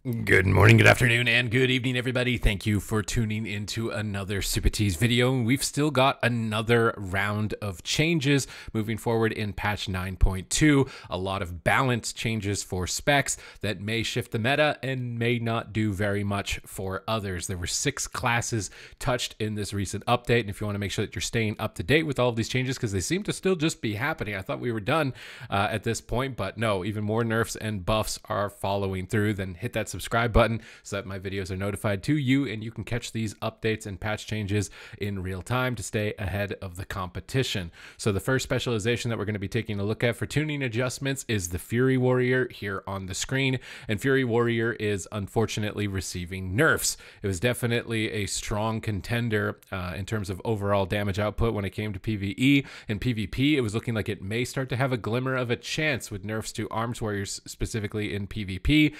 Good morning, good afternoon, and good evening, everybody. Thank you for tuning into another Supatease video. We've still got another round of changes moving forward in patch 9.2. A lot of balance changes for specs that may shift the meta and may not do very much for others. There were 6 classes touched in this recent update, and if you want to make sure that you're staying up to date with all of these changes, because they seem to still just be happening. I thought we were done at this point, but no, even more nerfs and buffs are following through. Then hit that subscribe button so that my videos are notified to you and you can catch these updates and patch changes in real time to stay ahead of the competition. So the first specialization that we're going to be taking a look at for tuning adjustments is the Fury Warrior here on the screen. And Fury Warrior is unfortunately receiving nerfs. It was definitely a strong contender in terms of overall damage output when it came to PvE. In PvP, it was looking like it may start to have a glimmer of a chance with nerfs to Arms Warriors, specifically in PvP.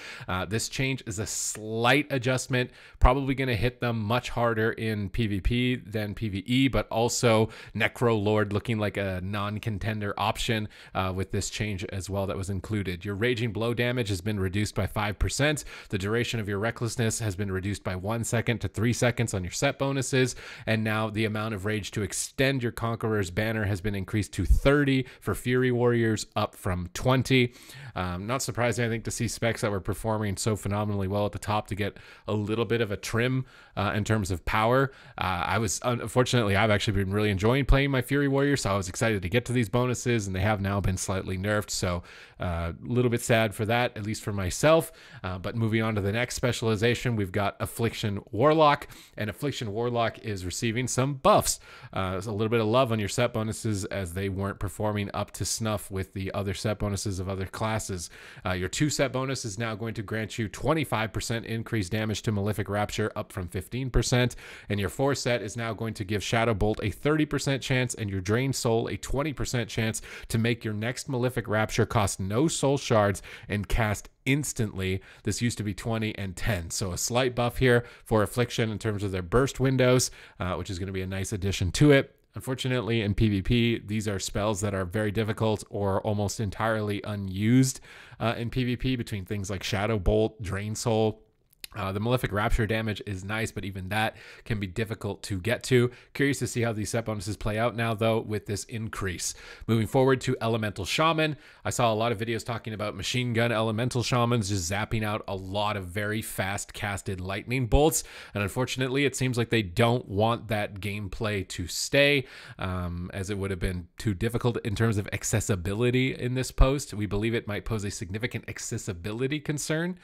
This change is a slight adjustment, probably going to hit them much harder in PvP than PvE, but also Necro Lord looking like a non-contender option with this change as well that was included. Your Raging Blow damage has been reduced by 5%. The duration of your Recklessness has been reduced by 1 second to 3 seconds on your set bonuses, and now the amount of rage to extend your Conqueror's banner has been increased to 30 for Fury Warriors, up from 20. Not surprising, I think, to see specs that were performing so phenomenally well at the top to get a little bit of a trim in terms of power. Unfortunately, I've actually been really enjoying playing my Fury Warrior, so I was excited to get to these bonuses, and they have now been slightly nerfed, so a little bit sad for that, at least for myself. But moving on to the next specialization, we've got Affliction Warlock, and Affliction Warlock is receiving some buffs. There's a little bit of love on your set bonuses as they weren't performing up to snuff with the other set bonuses of other classes. Your 2 set bonus is now going to grant you 25% increased damage to Malefic Rapture, up from 15%, and your 4 set is now going to give Shadow Bolt a 30% chance and your Drained Soul a 20% chance to make your next Malefic Rapture cost no soul shards and cast instantly. This used to be 20 and 10, so a slight buff here for Affliction in terms of their burst windows, which is going to be a nice addition to it. Unfortunately, in PvP, these are spells that are very difficult or almost entirely unused in PvP, between things like Shadow Bolt, Drain Soul. The Malefic Rapture damage is nice, but even that can be difficult to get to. Curious to see how these set bonuses play out now, though, with this increase. Moving forward to Elemental Shaman, I saw a lot of videos talking about machine gun Elemental Shamans just zapping out a lot of very fast casted lightning bolts, and unfortunately, it seems like they don't want that gameplay to stay, as it would have been too difficult in terms of accessibility in this post. We believe it might pose a significant accessibility concern.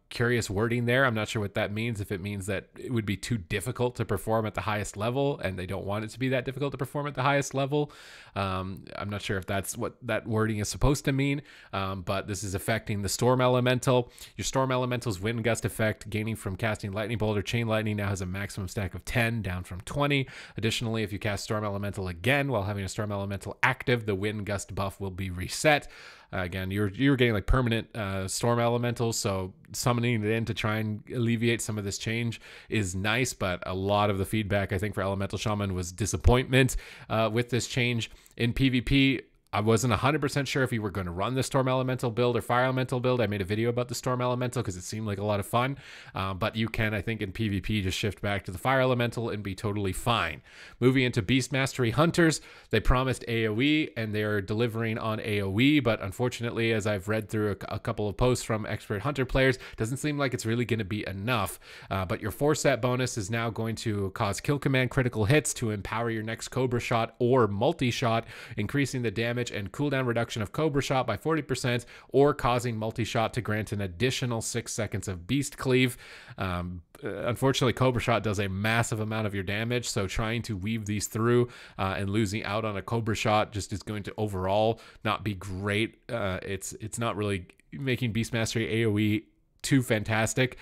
Curious wording there. I'm not sure what that means, if it means that it would be too difficult to perform at the highest level and they don't want it to be that difficult to perform at the highest level. I'm not sure if that's what that wording is supposed to mean, but this is affecting the Storm Elemental. Your Storm Elemental's Wind Gust effect, gaining from casting Lightning Bolt or Chain Lightning, now has a maximum stack of 10, down from 20. Additionally, if you cast Storm Elemental again while having a Storm Elemental active, the Wind Gust buff will be reset. Again, you're getting like permanent Storm Elementals, so summoning it in to try and alleviate some of this change is nice, but a lot of the feedback, I think, for Elemental Shaman was disappointment with this change. In PvP, I wasn't 100% sure if you were going to run the Storm Elemental build or Fire Elemental build. I made a video about the Storm Elemental because it seemed like a lot of fun, but you can, I think, in PvP just shift back to the Fire Elemental and be totally fine. Moving into Beast Mastery Hunters, they promised AoE and they're delivering on AoE, but unfortunately, as I've read through a couple of posts from expert Hunter players, doesn't seem like it's really going to be enough. But your 4 set bonus is now going to cause Kill Command critical hits to empower your next Cobra Shot or Multi-Shot, increasing the damage and cooldown reduction of Cobra Shot by 40%, or causing Multi-Shot to grant an additional 6 seconds of Beast Cleave. Unfortunately, Cobra Shot does a massive amount of your damage, so trying to weave these through and losing out on a Cobra Shot just is going to overall not be great. It's not really making Beast Mastery AoE too fantastic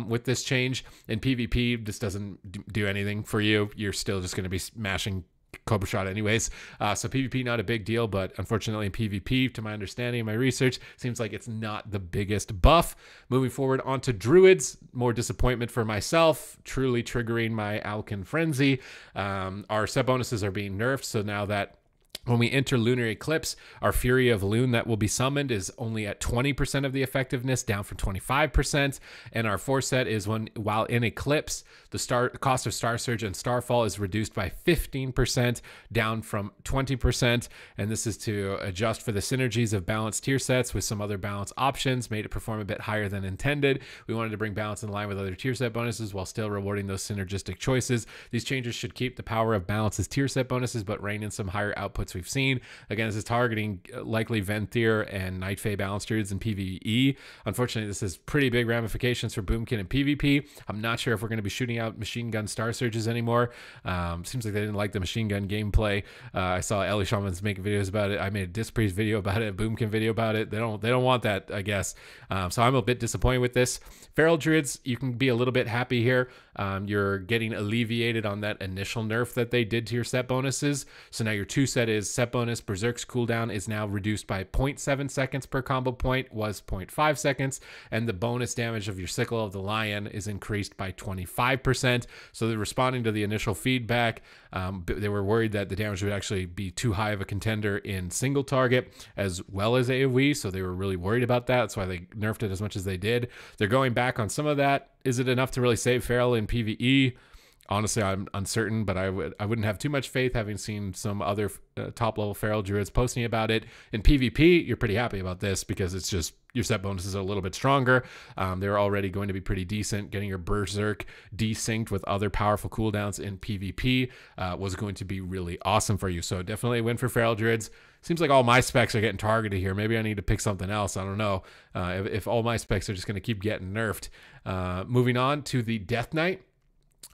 with this change. In PvP, this doesn't do anything for you. You're still just going to be smashing Cobra Shot anyways. So PvP, not a big deal, but unfortunately in PvP, to my understanding and my research, seems like it's not the biggest buff. Moving forward onto Druids, more disappointment for myself, truly triggering my Alkin Frenzy. Our set bonuses are being nerfed, so now that When we enter lunar eclipse, our Fury of Lune that will be summoned is only at 20% of the effectiveness, down from 25%. And our foreset is while in eclipse, the cost of Star Surge and Starfall is reduced by 15%, down from 20%. And this is to adjust for the synergies of balanced tier sets with some other balance options, made it perform a bit higher than intended. We wanted to bring balance in line with other tier set bonuses while still rewarding those synergistic choices. These changes should keep the power of balance's tier set bonuses, but rein in some higher outputs we've seen. Again, this is targeting likely Venthyr and Night Fae balanced druids in PvE. Unfortunately, this has pretty big ramifications for Boomkin and PvP. I'm not sure if we're going to be shooting out machine gun Star Surges anymore. Seems like they didn't like the machine gun gameplay. I saw Ellie Shamans make videos about it. I made a Dispriest video about it, a Boomkin video about it. They don't want that, I guess. So I'm a bit disappointed with this. Feral Druids, you can be a little bit happy here. You're getting alleviated on that initial nerf that they did to your set bonuses. So now your 2 set is set bonus. Berserk's cooldown is now reduced by 0.7 seconds per combo point, was 0.5 seconds. And the bonus damage of your Sickle of the Lion is increased by 25%. So they're responding to the initial feedback. They were worried that the damage would actually be too high of a contender in single target as well as AoE. So they were really worried about that. That's why they nerfed it as much as they did. They're going back on some of that. Is it enough to really save Feral in PvE? Honestly, I'm uncertain, but I wouldn't have too much faith, having seen some other top-level Feral Druids posting about it. In PvP, you're pretty happy about this because it's just your set bonuses are a little bit stronger. They're already going to be pretty decent. Getting your Berserk desynced with other powerful cooldowns in PvP was going to be really awesome for you. So definitely a win for Feral Druids. Seems like all my specs are getting targeted here. Maybe I need to pick something else. I don't know if all my specs are just going to keep getting nerfed. Moving on to the Death Knight.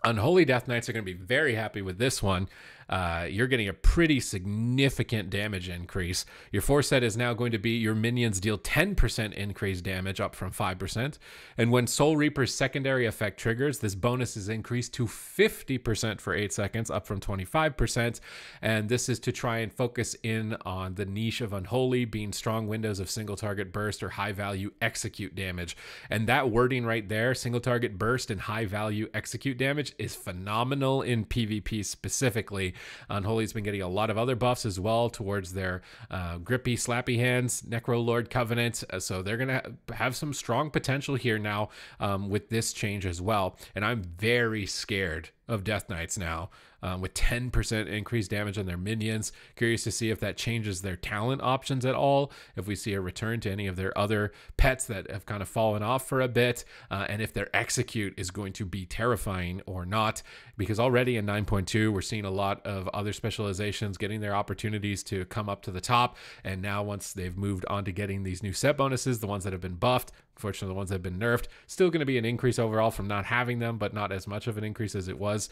Unholy Death Knights are going to be very happy with this one. You're getting a pretty significant damage increase. Your foreset is now going to be your minions deal 10% increased damage, up from 5%. And when Soul Reaper's secondary effect triggers, this bonus is increased to 50% for 8 seconds, up from 25%. And this is to try and focus in on the niche of Unholy being strong windows of single target burst or high value execute damage. And that wording right there, single target burst and high value execute damage, is phenomenal in PvP specifically. Unholy's been getting a lot of other buffs as well towards their grippy, slappy hands, Necro Lord Covenant. So they're going to have some strong potential here now with this change as well. And I'm very scared of Death Knights now, with 10% increased damage on their minions. Curious to see if that changes their talent options at all, if we see a return to any of their other pets that have kind of fallen off for a bit, and if their execute is going to be terrifying or not, because already in 9.2 we're seeing a lot of other specializations getting their opportunities to come up to the top, and now once they've moved on to getting these new set bonuses, the ones that have been buffed, unfortunately the ones that have been nerfed, still going to be an increase overall from not having them, but not as much of an increase as it was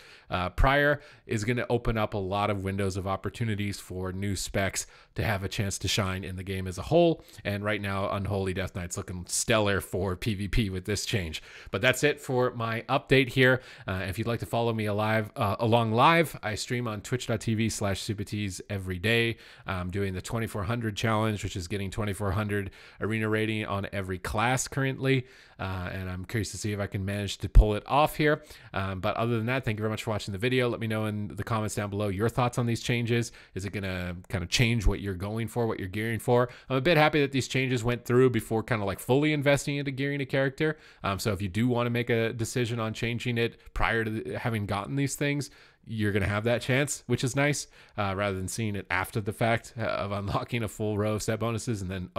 prior, is going to open up a lot of windows of opportunities for new specs to have a chance to shine in the game as a whole. And right now, Unholy Death Knight's looking stellar for PvP with this change. But that's it for my update here. If you'd like to follow me along live, I stream on twitch.tv/Supatease every day. I'm doing the 2400 challenge, which is getting 2400 arena rating on every class currently. And I'm curious to see if I can manage to pull it off here. But other than that, thank you very much for watching the video. Let me know in the comments down below your thoughts on these changes. Is it going to kind of change what you're going for, what you're gearing for? I'm a bit happy that these changes went through before kind of like fully investing into gearing a character. So if you do want to make a decision on changing it prior to having gotten these things, you're going to have that chance, which is nice, rather than seeing it after the fact of unlocking a full row of set bonuses and then,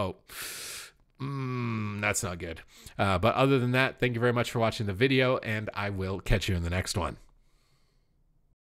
that's not good. But other than that, thank you very much for watching the video, and I will catch you in the next one.